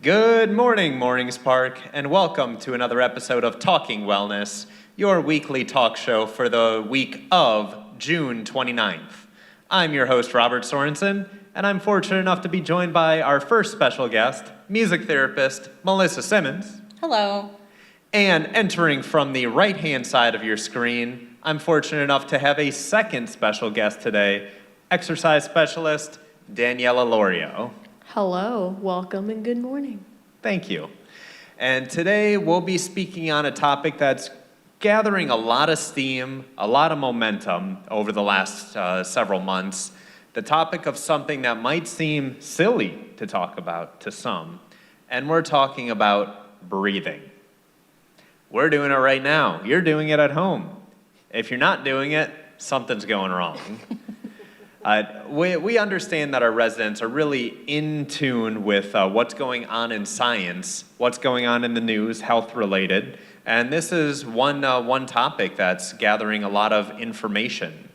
Good morning, Mornings Park, and welcome to another episode of Talking Wellness, your weekly talk show for the week of June 29th. I'm your host, Robert Sorensen, and I'm fortunate enough to be joined by our first special guest, music therapist Melissa Simmons. Hello. And entering from the right-hand side of your screen, I'm fortunate enough to have a second special guest today, exercise specialist Daniela Lorio. Hello, welcome, and good morning. Thank you. And today we'll be speaking on a topic that's gathering a lot of steam, a lot of momentum over the last several months. The topic of something that might seem silly to talk about to some, and we're talking about breathing. We're doing it right now. You're doing it at home. If you're not doing it, something's going wrong. We understand that our residents are really in tune with what's going on in science, what's going on in the news, health-related, and this is one topic that's gathering a lot of information.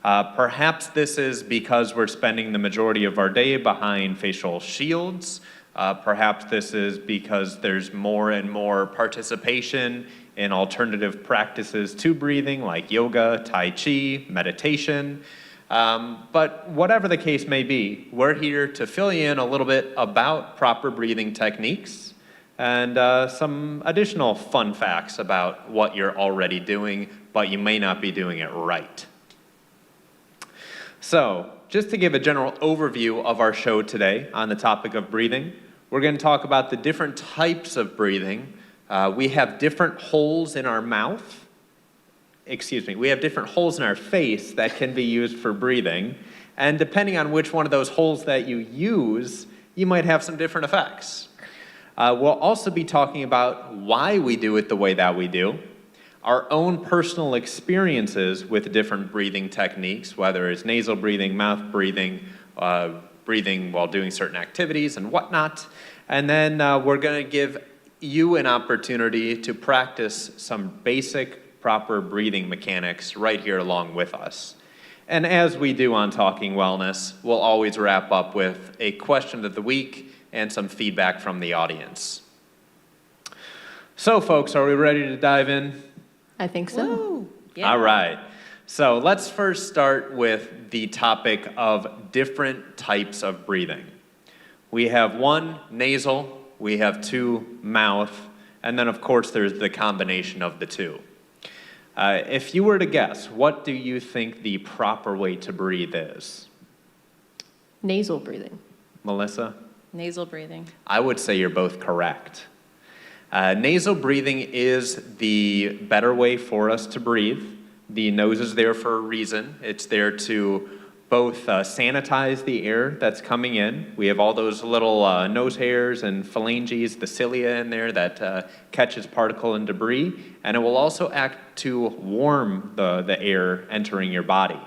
Perhaps this is because we're spending the majority of our day behind facial shields. Perhaps this is because there's more and more participation in alternative practices to breathing, like yoga, Tai Chi, meditation. But whatever the case may be, we're here to fill you in a little bit about proper breathing techniques and some additional fun facts about what you're already doing, but you may not be doing it right. So, just to give a general overview of our show today on the topic of breathing, we're going to talk about the different types of breathing. We have different holes in our mouth. We have different holes in our face that can be used for breathing. And depending on which one of those holes that you use, you might have some different effects. We'll also be talking about why we do it the way that we do, our own personal experiences with different breathing techniques, whether it's nasal breathing, mouth breathing, breathing while doing certain activities and whatnot. And then we're going to give you an opportunity to practice some basic proper breathing mechanics right here along with us. And as we do on Talking Wellness, we'll always wrap up with a question of the week and some feedback from the audience. So folks, are we ready to dive in? I think so. Woo. Yeah. All right. So let's first start with the topic of different types of breathing. We have one, nasal, we have two, mouth, and then of course there's the combination of the two. If you were to guess, what do you think the proper way to breathe is? Nasal breathing. Melissa? Nasal breathing. I would say you're both correct. Nasal breathing is the better way for us to breathe. The nose is there for a reason. It's there to both sanitize the air that's coming in. We have all those little nose hairs and phalanges, the cilia in there that catches particle and debris, and it will also act to warm the air entering your body.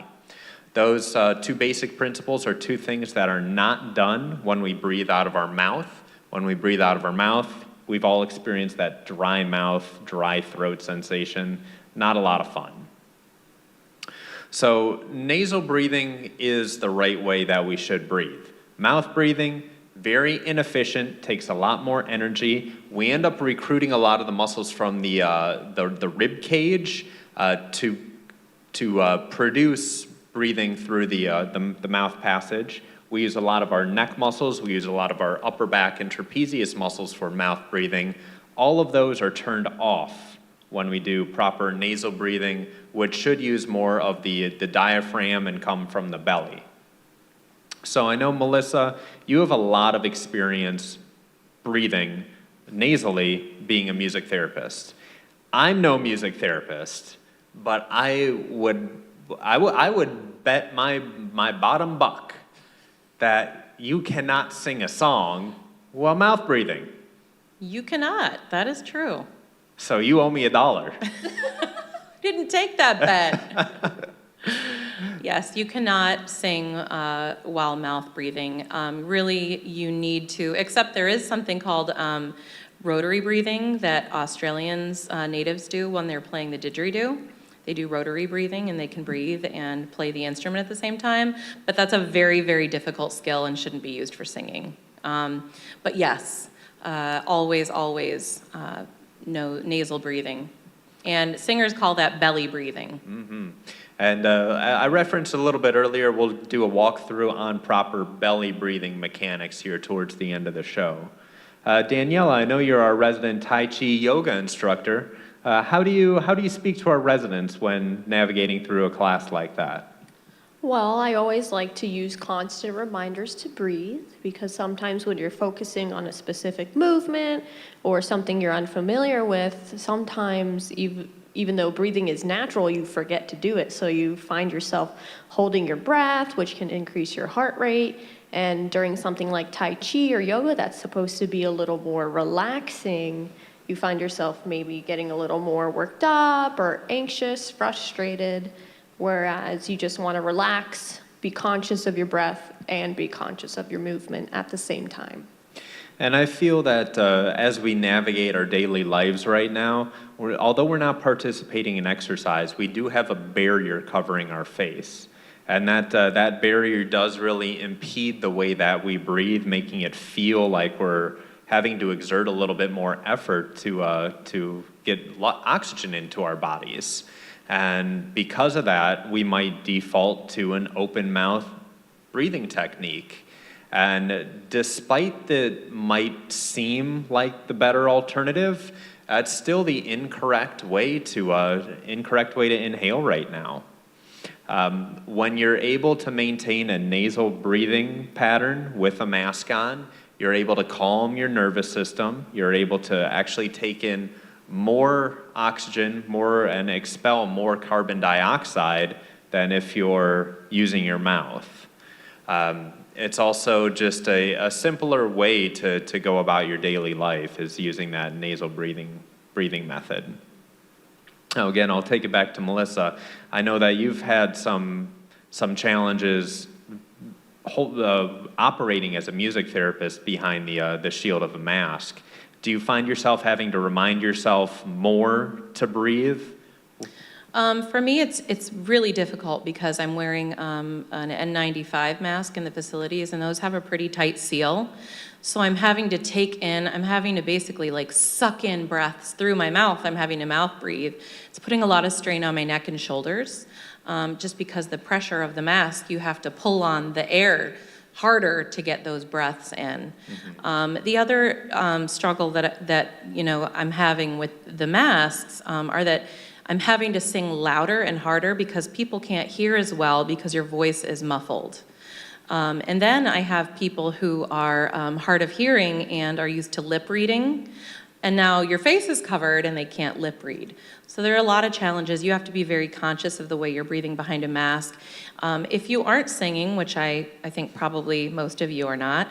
Those two basic principles are two things that are not done when we breathe out of our mouth. When we breathe out of our mouth, we've all experienced that dry mouth, dry throat sensation. Not a lot of fun. So nasal breathing is the right way that we should breathe. Mouth breathing, very inefficient, takes a lot more energy. We end up recruiting a lot of the muscles from the rib cage to produce breathing through the mouth passage. We use a lot of our neck muscles. We use a lot of our upper back and trapezius muscles for mouth breathing. All of those are turned off when we do proper nasal breathing, which should use more of the diaphragm and come from the belly. So I know, Melissa, you have a lot of experience breathing nasally being a music therapist. I'm no music therapist, but I would bet my bottom buck that you cannot sing a song while mouth breathing. You cannot. That is true. So you owe me $1. Didn't take that bet. Yes, you cannot sing while mouth breathing. Really, you need to, except there is something called rotary breathing that Australians, natives do when they're playing the didgeridoo. They do rotary breathing and they can breathe and play the instrument at the same time, but that's a very, very difficult skill and shouldn't be used for singing. But yes, always, always no nasal breathing. And singers call that belly breathing. And I referenced a little bit earlier, we'll do a walkthrough on proper belly breathing mechanics here towards the end of the show. Daniela, I know you're our resident Tai Chi yoga instructor. How do you speak to our residents when navigating through a class like that? Well, I always like to use constant reminders to breathe because sometimes when you're focusing on a specific movement or something you're unfamiliar with, sometimes even though breathing is natural, you forget to do it. So you find yourself holding your breath, which can increase your heart rate. And during something like Tai Chi or yoga, that's supposed to be a little more relaxing. You find yourself maybe getting a little more worked up or anxious, frustrated. Whereas you just want to relax, be conscious of your breath, and be conscious of your movement at the same time. And I feel that as we navigate our daily lives right now, although we're not participating in exercise, we do have a barrier covering our face. And that barrier does really impede the way that we breathe, making it feel like we're having to exert a little bit more effort to get oxygen into our bodies. And because of that, we might default to an open mouth breathing technique. And despite that might seem like the better alternative, it's still the incorrect way to inhale right now. When you're able to maintain a nasal breathing pattern with a mask on, you're able to calm your nervous system. You're able to actually take in more oxygen, and expel more carbon dioxide than if you're using your mouth. It's also just a simpler way to go about your daily life is using that nasal breathing method. Now again, I'll take it back to Melissa. I know that you've had some challenges operating as a music therapist behind the shield of a mask. Do you find yourself having to remind yourself more to breathe? For me, it's really difficult because I'm wearing an N95 mask in the facilities, and those have a pretty tight seal. So I'm having to basically like suck in breaths through my mouth. I'm having to mouth breathe. It's putting a lot of strain on my neck and shoulders, just because the pressure of the mask, you have to pull on the air harder to get those breaths in. The other struggle that I'm having with the masks are that I'm having to sing louder and harder because people can't hear as well because your voice is muffled. And then I have people who are hard of hearing and are used to lip reading, and now your face is covered and they can't lip read. So there are a lot of challenges. You have to be very conscious of the way you're breathing behind a mask. If you aren't singing, which I think probably most of you are not,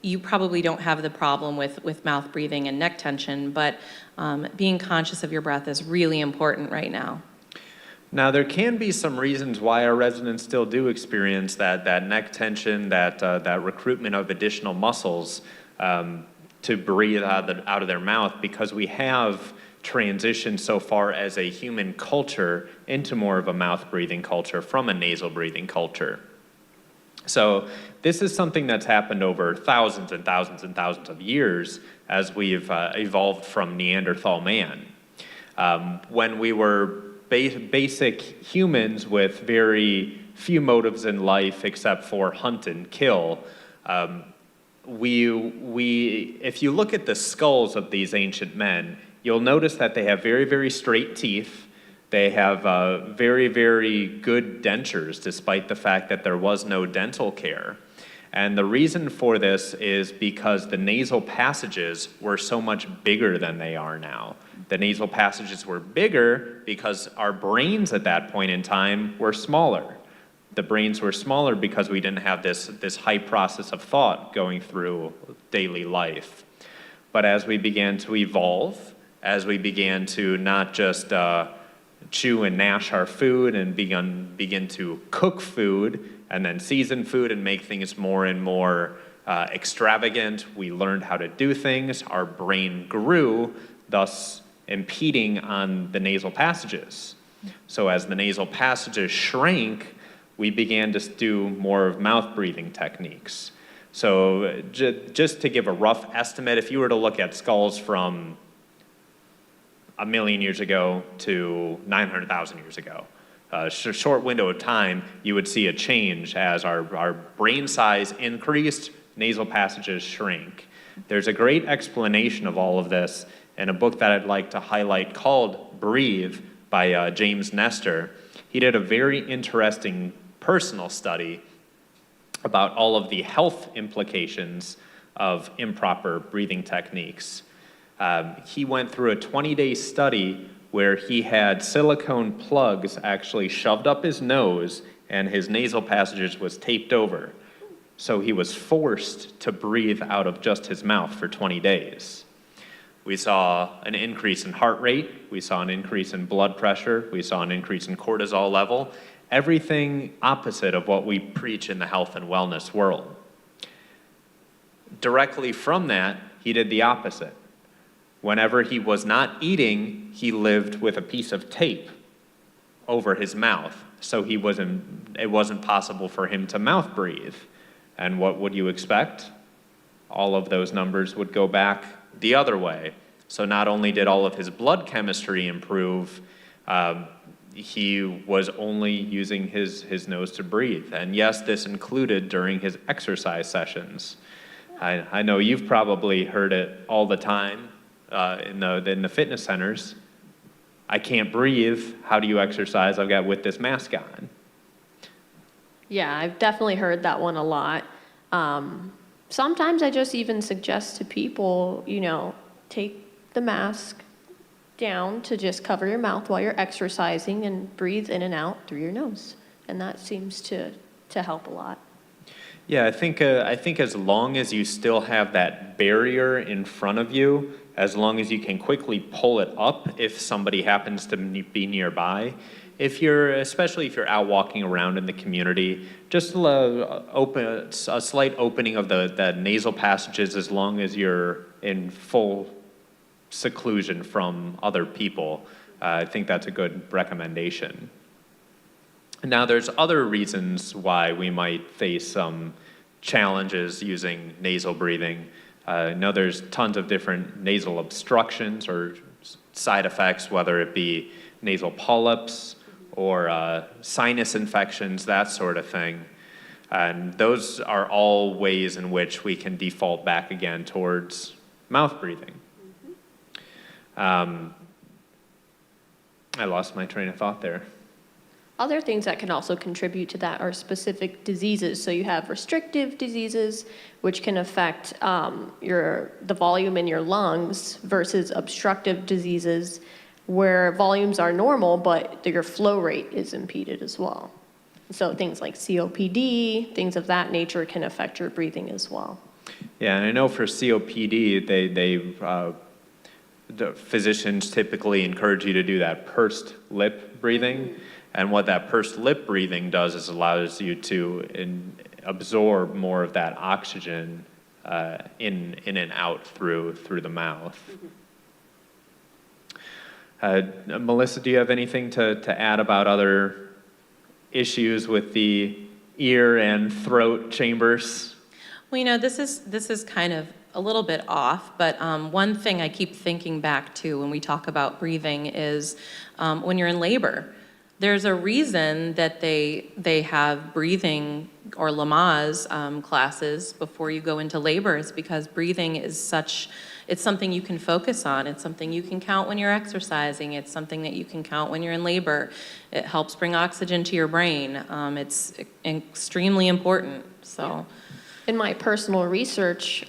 you probably don't have the problem with mouth breathing and neck tension, but being conscious of your breath is really important right now. Now, there can be some reasons why our residents still do experience that neck tension, that recruitment of additional muscles to breathe out of their mouth, because we have transitioned so far as a human culture into more of a mouth breathing culture from a nasal breathing culture. So this is something that's happened over thousands and thousands and thousands of years as we've evolved from Neanderthal man. When we were basic humans with very few motives in life except for hunt and kill, if you look at the skulls of these ancient men, you'll notice that they have very, very straight teeth. They have very, very good dentures, despite the fact that there was no dental care. And the reason for this is because the nasal passages were so much bigger than they are now. The nasal passages were bigger because our brains at that point in time were smaller. The brains were smaller because we didn't have this high process of thought going through daily life. But as we began to evolve, as we began to not just chew and gnash our food and begin to cook food and then season food and make things more and more extravagant, we learned how to do things. Our brain grew, thus impeding on the nasal passages. So as the nasal passages shrank, we began to do more of mouth breathing techniques. So just to give a rough estimate, if you were to look at skulls from 1,000,000 years ago to 900,000 years ago, a short window of time, you would see a change as our brain size increased, nasal passages shrink. There's a great explanation of all of this in a book that I'd like to highlight called Breathe by James Nestor. He did a very interesting personal study about all of the health implications of improper breathing techniques. He went through a 20-day study where he had silicone plugs actually shoved up his nose and his nasal passages was taped over. So he was forced to breathe out of just his mouth for 20 days. We saw an increase in heart rate, we saw an increase in blood pressure, we saw an increase in cortisol level, everything opposite of what we preach in the health and wellness world. Directly from that, he did the opposite. Whenever he was not eating, he lived with a piece of tape over his mouth, so it wasn't possible for him to mouth breathe. And what would you expect? All of those numbers would go back the other way. So not only did all of his blood chemistry improve, he was only using his nose to breathe. And yes, this included during his exercise sessions. I know you've probably heard it all the time in the fitness centers. I can't breathe. How do you exercise? I've got with this mask on. Yeah, I've definitely heard that one a lot. Sometimes I just even suggest to people, take the mask down to just cover your mouth while you're exercising and breathe in and out through your nose. And that seems to help a lot. Yeah, I think as long as you still have that barrier in front of you, as long as you can quickly pull it up if somebody happens to be nearby, especially if you're out walking around in the community, just a slight opening of the nasal passages as long as you're in full seclusion from other people. I think that's a good recommendation. Now, there's other reasons why we might face some challenges using nasal breathing. I know there's tons of different nasal obstructions or side effects, whether it be nasal polyps or sinus infections, that sort of thing. And those are all ways in which we can default back again towards mouth breathing. I lost my train of thought there. Other things that can also contribute to that are specific diseases. So you have restrictive diseases, which can affect the volume in your lungs, versus obstructive diseases, where volumes are normal, but your flow rate is impeded as well. So things like COPD, things of that nature can affect your breathing as well. Yeah, and I know for COPD, the physicians typically encourage you to do that pursed lip breathing. And what that pursed lip breathing does is allows you to absorb more of that oxygen in and out through the mouth. Melissa, do you have anything to add about other issues with the ear and throat chambers? Well, this is kind of a little bit off, but one thing I keep thinking back to when we talk about breathing is when you're in labor. There's a reason that they have breathing or Lamaze classes before you go into labor. It's because breathing is it's something you can focus on. It's something you can count when you're exercising. It's something that you can count when you're in labor. It helps bring oxygen to your brain. It's extremely important, so. In my personal research,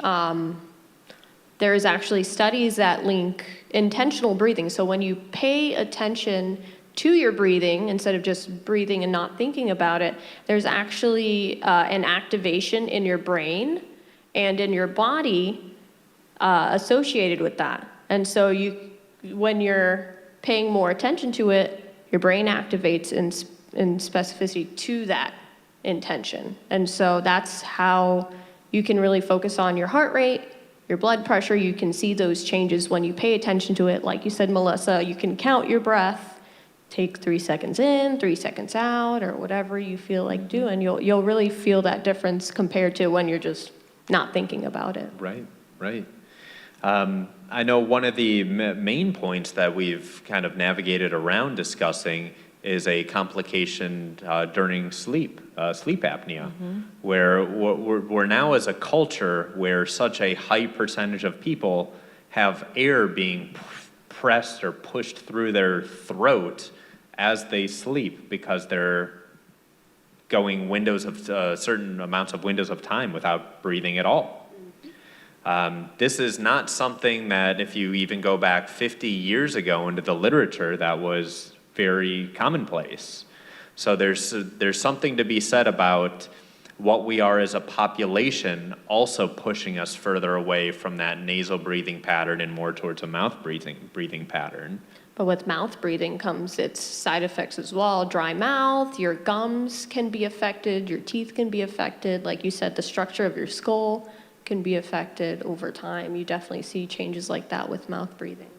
there's actually studies that link intentional breathing. So when you pay attention to your breathing, instead of just breathing and not thinking about it, there's actually an activation in your brain and in your body associated with that. And so when you're paying more attention to it, your brain activates in specificity to that intention. And so that's how you can really focus on your heart rate, your blood pressure. You can see those changes when you pay attention to it. Like you said, Melissa, you can count your breath. Take 3 seconds in, 3 seconds out, or whatever you feel like doing. You'll really feel that difference compared to when you're just not thinking about it. Right, right. I know one of the main points that we've kind of navigated around discussing is a complication during sleep apnea, where we're now as a culture where such a high percentage of people have air being pressed or pushed through their throat as they sleep because they're going windows of certain amounts of windows of time without breathing at all. This is not something that if you even go back 50 years ago into the literature, that was very commonplace. So there's something to be said about what we are as a population also pushing us further away from that nasal breathing pattern and more towards a mouth breathing pattern. But with mouth breathing comes its side effects as well. Dry mouth, your gums can be affected, your teeth can be affected. Like you said, the structure of your skull can be affected over time. You definitely see changes like that with mouth breathing.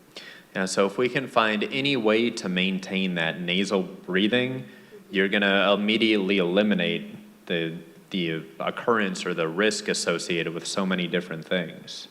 Yeah, so if we can find any way to maintain that nasal breathing, you're gonna immediately eliminate the occurrence or the risk associated with so many different things.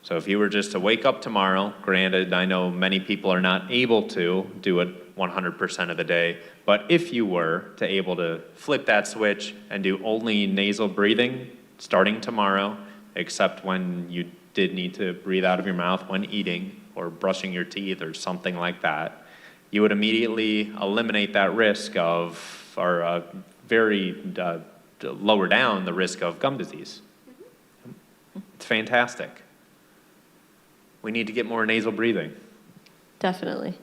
So if you were just to wake up tomorrow, granted, I know many people are not able to do it 100% of the day, but if you were to able to flip that switch and do only nasal breathing starting tomorrow, except when you did need to breathe out of your mouth when eating or brushing your teeth or something like that, you would immediately eliminate that risk of, or lower down the risk of gum disease. It's fantastic. We need to get more nasal breathing. Definitely.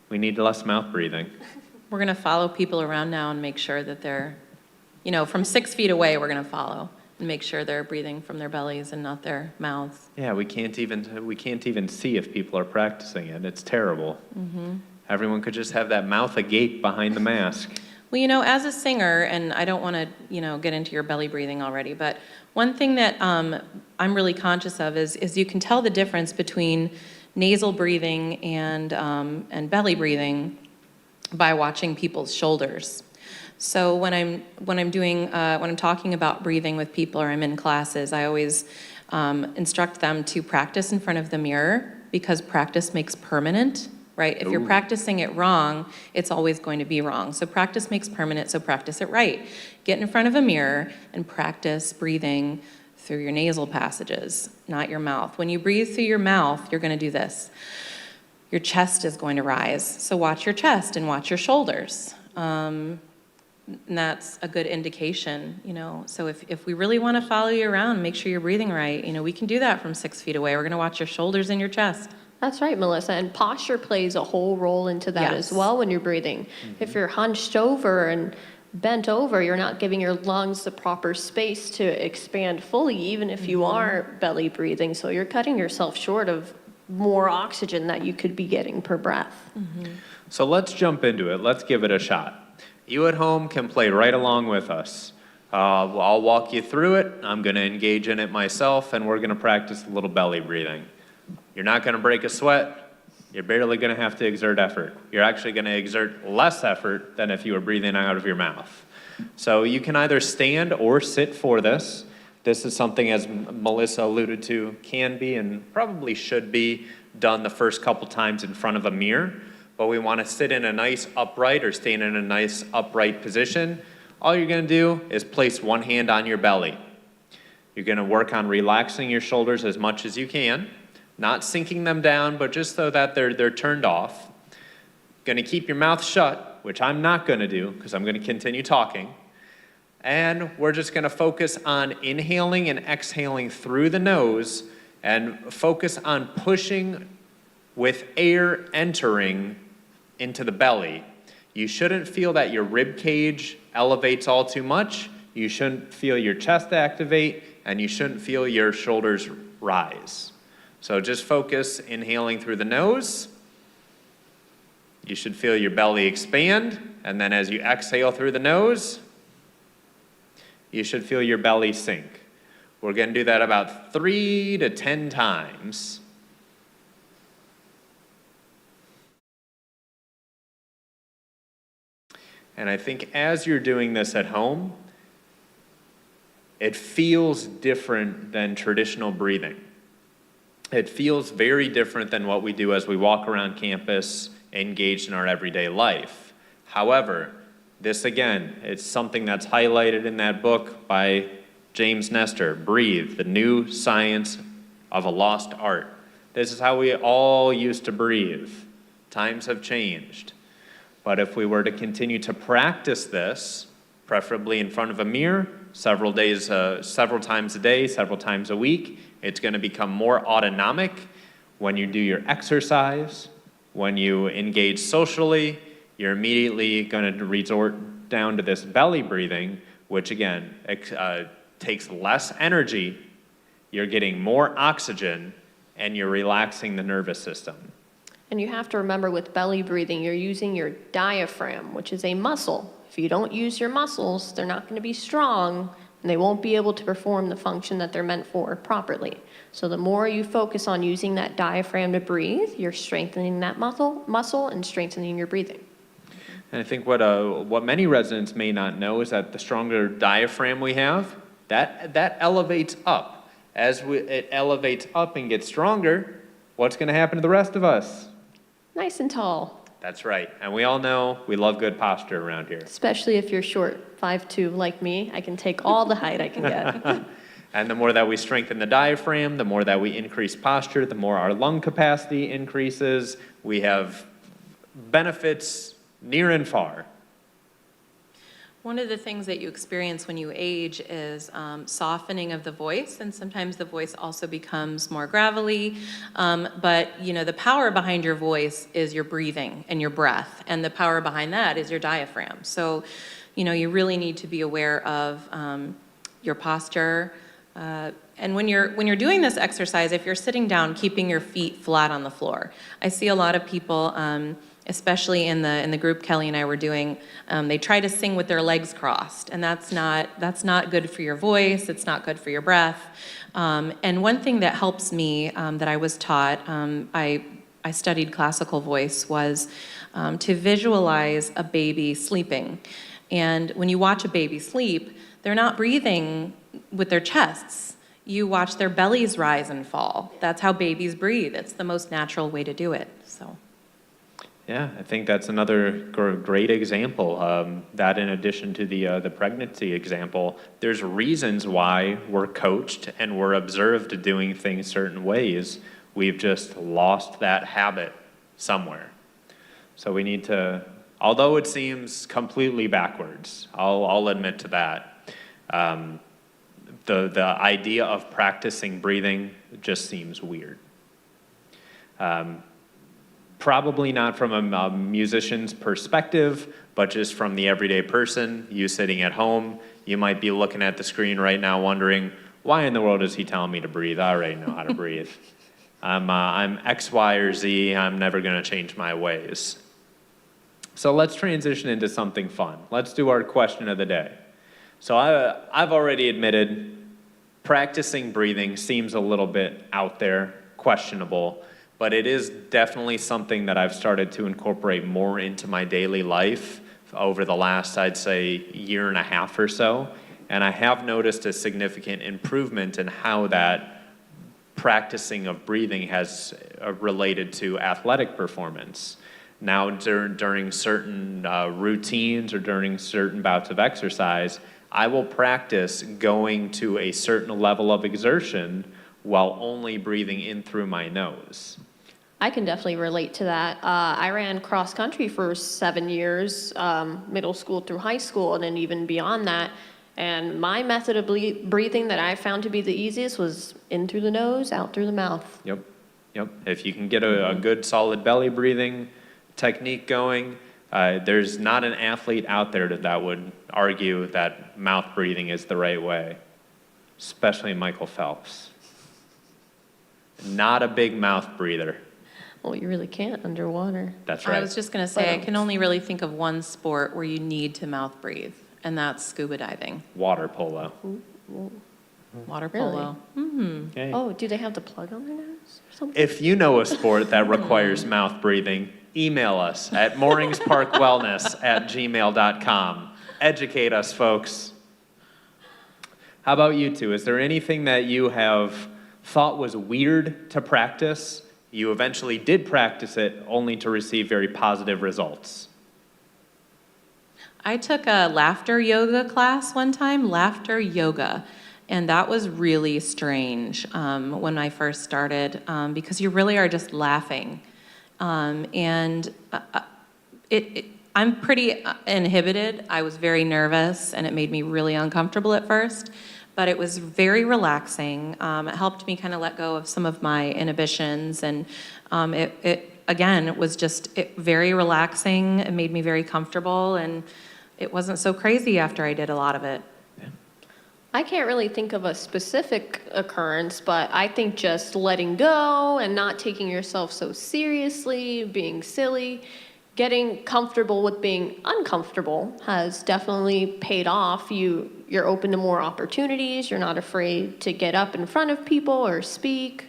We need less mouth breathing. We're going to follow people around now and make sure that they're, from 6 feet away, we're going to follow and make sure they're breathing from their bellies and not their mouths. Yeah, we can't even see if people are practicing it. It's terrible. Everyone could just have that mouth agape behind the mask. Well, as a singer, and I don't want to, get into your belly breathing already, but one thing that I'm really conscious of is you can tell the difference between nasal breathing and belly breathing by watching people's shoulders. So when I'm talking about breathing with people or I'm in classes, I always instruct them to practice in front of the mirror because practice makes permanent. Right? If you're practicing it wrong, it's always going to be wrong. So practice makes permanent, so practice it right. Get in front of a mirror and practice breathing through your nasal passages, not your mouth. When you breathe through your mouth, you're going to do this. Your chest is going to rise. So watch your chest and watch your shoulders. And that's a good indication, So if we really want to follow you around, make sure you're breathing right. We can do that from 6 feet away. We're going to watch your shoulders and your chest. That's right, Melissa. And posture plays a whole role into that as well when you're breathing. If you're hunched over and bent over, you're not giving your lungs the proper space to expand fully, even if you are belly breathing. So you're cutting yourself short of more oxygen that you could be getting per breath. So let's jump into it. Let's give it a shot. You at home can play right along with us. I'll walk you through it. I'm going to engage in it myself, and we're going to practice a little belly breathing. You're not going to break a sweat. You're barely going to have to exert effort. You're actually going to exert less effort than if you were breathing out of your mouth. So you can either stand or sit for this. This is something, as Melissa alluded to, can be and probably should be done the first couple times in front of a mirror. But we want to sit in a nice upright or stand in a nice upright position. All you're going to do is place one hand on your belly. You're going to work on relaxing your shoulders as much as you can. Not sinking them down, but just so that they're turned off. Going to keep your mouth shut, which I'm not going to do because I'm going to continue talking. And we're just going to focus on inhaling and exhaling through the nose and focus on pushing with air entering into the belly. You shouldn't feel that your rib cage elevates all too much. You shouldn't feel your chest activate, and you shouldn't feel your shoulders rise. So just focus inhaling through the nose. You should feel your belly expand, and then as you exhale through the nose, you should feel your belly sink. We're going to do that about 3 to 10 times. And I think as you're doing this at home, it feels different than traditional breathing. It feels very different than what we do as we walk around campus, engaged in our everyday life. However, this again, it's something that's highlighted in that book by James Nestor, Breathe, the New Science of a Lost Art. This is how we all used to breathe. Times have changed. But if we were to continue to practice this, preferably in front of a mirror, several times a day, several times a week, it's going to become more autonomic when you do your exercise, when you engage socially. You're immediately going to resort down to this belly breathing, which again takes less energy, you're getting more oxygen, and you're relaxing the nervous system. And you have to remember with belly breathing, you're using your diaphragm, which is a muscle. If you don't use your muscles, they're not going to be strong, and they won't be able to perform the function that they're meant for properly. So the more you focus on using that diaphragm to breathe, you're strengthening that muscle and strengthening your breathing. And I think what many residents may not know is that the stronger diaphragm we have, that elevates up. As it elevates up and gets stronger, what's going to happen to the rest of us? Nice and tall, That's right. And we all know we love good posture around here. especially if you're short, 5'2", like me. I can take all the height I can get. And the more that we strengthen the diaphragm, the more that we increase posture, the more our lung capacity increases. We have benefits near and far. One of the things that you experience when you age is softening of the voice, and sometimes the voice also becomes more gravelly. But the power behind your voice is your breathing and your breath, and the power behind that is your diaphragm. So, you really need to be aware of your posture. And when you're doing this exercise, if you're sitting down, keeping your feet flat on the floor. I see a lot of people, especially in the group Kelly and I were doing, they try to sing with their legs crossed, and that's not good for your voice. It's not good for your breath. And one thing that helps me that I was taught, I studied classical voice, was to visualize a baby sleeping. And when you watch a baby sleep, they're not breathing with their chests. You watch their bellies rise and fall. That's how babies breathe. It's the most natural way to do it. So. Yeah, I think that's another great example. That in addition to the pregnancy example, there's reasons why we're coached and we're observed doing things certain ways. We've just lost that habit somewhere. So we need to, although it seems completely backwards, I'll admit to that. The idea of practicing breathing just seems weird. Probably not from a musician's perspective, but just from the everyday person, you sitting at home, you might be looking at the screen right now wondering, why in the world is he telling me to breathe? I already know how to breathe. I'm X, Y, or Z, I'm never gonna change my ways. So let's transition into something fun. Let's do our question of the day. So I've already admitted practicing breathing seems a little bit out there, questionable, but it is definitely something that I've started to incorporate more into my daily life over the last, I'd say, year and a half or so. And I have noticed a significant improvement in how that practicing of breathing has related to athletic performance. Now, during certain routines or during certain bouts of exercise, I will practice going to a certain level of exertion while only breathing in through my nose. I can definitely relate to that. I ran cross country for 7 years, middle school through high school, and then even beyond that. And my method of breathing that I found to be the easiest was in through the nose, out through the mouth. Yep. If you can get a good solid belly breathing technique going, there's not an athlete out there that would argue that mouth breathing is the right way, especially Michael Phelps. Not a big mouth breather. Well, you really can't underwater. That's right. I was just going to say, I can only really think of one sport where you need to mouth breathe, and that's scuba diving. Water polo. Water Really? polo. Okay. Oh, do they have the plug on their nose or something? If you know a sport that requires mouth breathing, email us at morningsparkwellness@gmail.com. Educate us, folks. How about you two? Is there anything that you have thought was weird to practice? You eventually did practice it only to receive very positive results. I took a laughter yoga class one time, laughter yoga, and that was really strange when I first started because you really are just laughing. And I'm pretty inhibited. I was very nervous, and it made me really uncomfortable at first, but it was very relaxing. It helped me kind of let go of some of my inhibitions, and again, it was just very relaxing. It made me very comfortable, and it wasn't so crazy after I did a lot of it. I can't really think of a specific occurrence, but I think just letting go and not taking yourself so seriously, being silly, getting comfortable with being uncomfortable has definitely paid off. You're open to more opportunities. You're not afraid to get up in front of people or speak.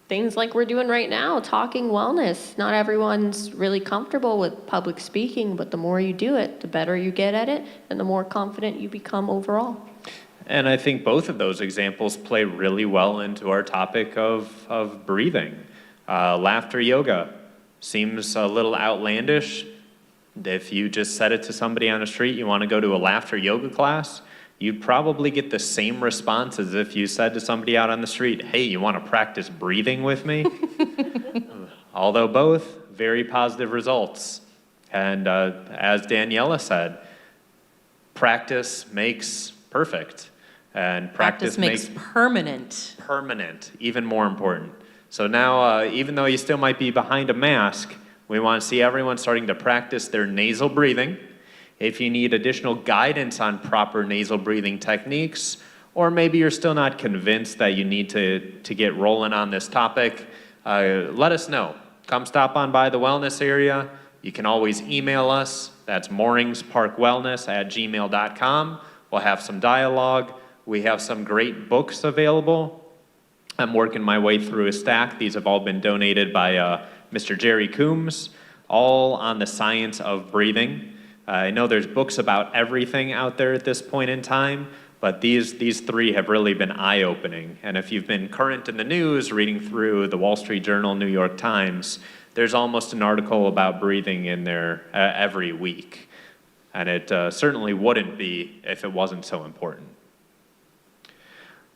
Things like we're doing right now, talking wellness. Not everyone's really comfortable with public speaking, but the more you do it, the better you get at it, and the more confident you become overall. And I think both of those examples play really well into our topic of breathing. Laughter yoga seems a little outlandish. If you just said it to somebody on the street, you want to go to a laughter yoga class, you'd probably get the same response as if you said to somebody out on the street, hey, you want to practice breathing with me? Although both, very positive results. And as Daniela said, practice makes perfect. And Practice makes permanent. permanent, even more important. So now, even though you still might be behind a mask, we want to see everyone starting to practice their nasal breathing. If you need additional guidance on proper nasal breathing techniques, or maybe you're still not convinced that you need to get rolling on this topic, let us know. Come stop on by the wellness area. You can always email us. That's moringsparkwellness@gmail.com. We'll have some dialogue. We have some great books available. I'm working my way through a stack. These have all been donated by Mr. Jerry Coombs, all on the science of breathing. I know there's books about everything out there at this point in time, but these three have really been eye-opening. And if you've been current in the news, reading through the Wall Street Journal, New York Times, there's almost an article about breathing in there every week. And it certainly wouldn't be if it wasn't so important.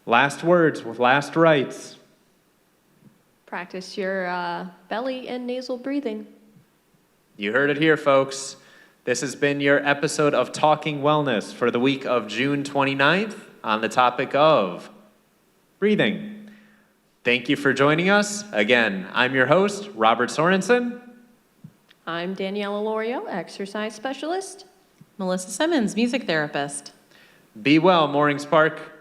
Last words, last rites. Practice your belly and nasal breathing. You heard it here, folks. This has been your episode of Talking Wellness for the week of June 29th on the topic of breathing. Thank you for joining us. Again, I'm your host, Robert Sorensen. I'm Daniela Lorio, exercise specialist. Melissa Simmons, music therapist. Be well, Morings Park.